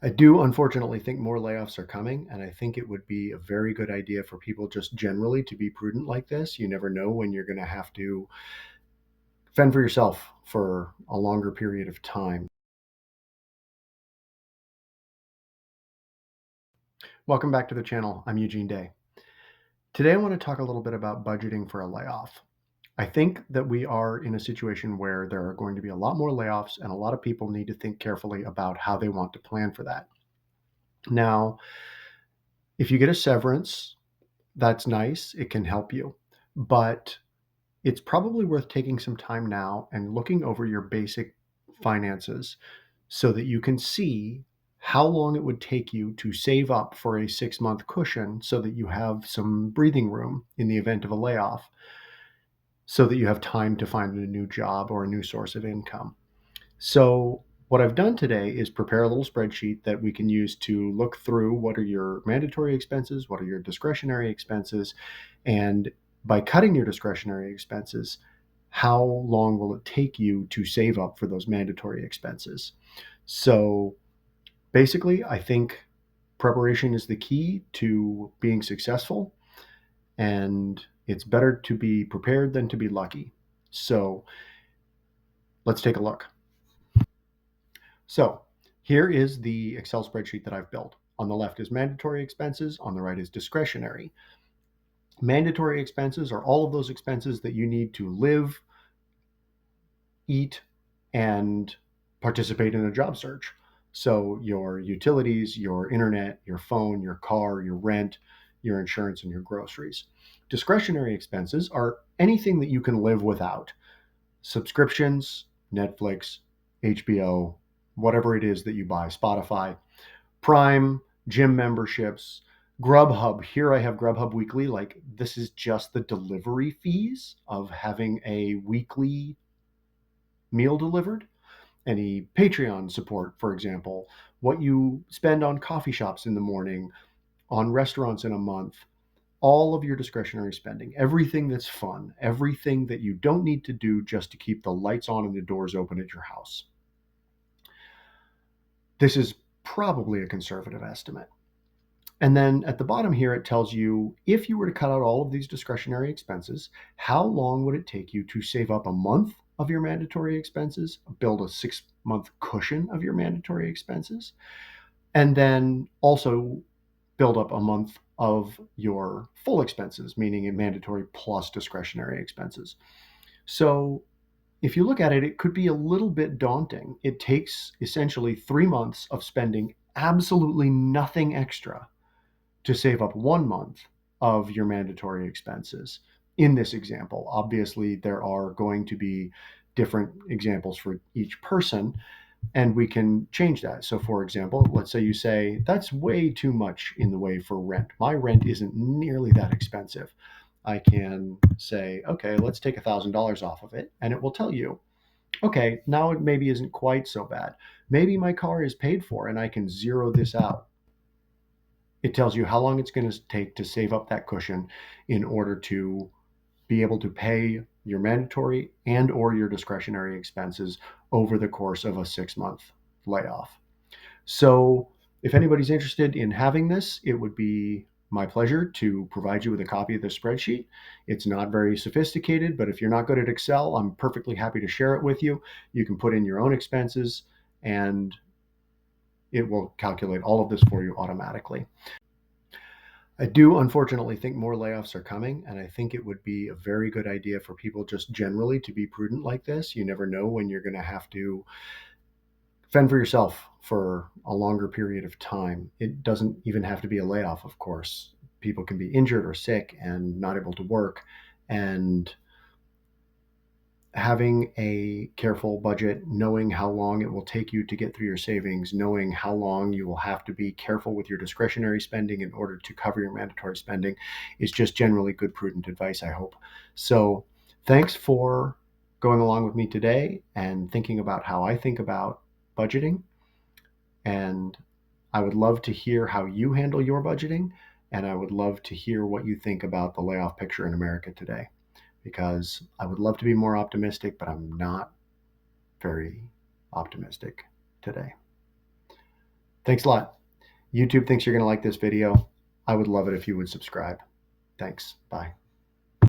I do unfortunately think more layoffs are coming, and I think it would be a very good idea for people just generally to be prudent like this. You never know when you're going to have to fend for yourself for a longer period of time. Welcome back to the channel. I'm Eugene Day. Today I want to talk a little bit about budgeting for a layoff. I think that we are in a situation where there are going to be a lot more layoffs, and a lot of people need to think carefully about how they want to plan for that. Now, if you get a severance, that's nice. It can help you. But it's probably worth taking some time now and looking over your basic finances so that you can see how long it would take you to save up for a 6-month cushion so that you have some breathing room in the event of a layoff, so that you have time to find a new job or a new source of income. So what I've done today is prepare a little spreadsheet that we can use to look through what are your mandatory expenses, what are your discretionary expenses, and by cutting your discretionary expenses, how long will it take you to save up for those mandatory expenses? So basically, I think preparation is the key to being successful, and it's better to be prepared than to be lucky. So let's take a look. So here is the Excel spreadsheet that I've built. On the left is mandatory expenses, on the right is discretionary. Mandatory expenses are all of those expenses that you need to live, eat, and participate in a job search. So your utilities, your internet, your phone, your car, your rent, your insurance, and your groceries. Discretionary expenses are anything that you can live without. Subscriptions, Netflix, HBO, whatever it is that you buy, Spotify, Prime, gym memberships, Grubhub. Here I have Grubhub Weekly. Like, this is just the delivery fees of having a weekly meal delivered. Any Patreon support, for example, what you spend on coffee shops in the morning, on restaurants in a month, all of your discretionary spending, everything that's fun, everything that you don't need to do just to keep the lights on and the doors open at your house. This is probably a conservative estimate. And then at the bottom here, it tells you if you were to cut out all of these discretionary expenses, how long would it take you to save up a month of your mandatory expenses, build a 6-month cushion of your mandatory expenses, and then also build up a month of your full expenses, meaning a mandatory plus discretionary expenses. So if you look at it, it could be a little bit daunting. It takes essentially 3 months of spending absolutely nothing extra to save up 1 month of your mandatory expenses. In this example, obviously, there are going to be different examples for each person, and we can change that. So, for example, let's say you say, that's way too much in the way for rent. My rent isn't nearly that expensive. I can say, okay, let's take $1,000 off of it, and it will tell you, okay, now it maybe isn't quite so bad. Maybe my car is paid for and I can zero this out. It tells you how long it's going to take to save up that cushion in order to be able to pay your mandatory and or your discretionary expenses over the course of a 6-month layoff. So if anybody's interested in having this, it would be my pleasure to provide you with a copy of the spreadsheet. It's not very sophisticated, but if you're not good at Excel, I'm perfectly happy to share it with you. You can put in your own expenses and it will calculate all of this for you automatically. I do unfortunately think more layoffs are coming, and I think it would be a very good idea for people just generally to be prudent like this. You never know when you're going to have to fend for yourself for a longer period of time. It doesn't even have to be a layoff, of course. People can be injured or sick and not able to work, and having a careful budget, knowing how long it will take you to get through your savings, knowing how long you will have to be careful with your discretionary spending in order to cover your mandatory spending is just generally good, prudent advice, I hope. So, thanks for going along with me today and thinking about how I think about budgeting. And I would love to hear how you handle your budgeting. And I would love to hear what you think about the layoff picture in America today, because I would love to be more optimistic, but I'm not very optimistic today. Thanks a lot. YouTube thinks you're going to like this video. I would love it if you would subscribe. Thanks. Bye.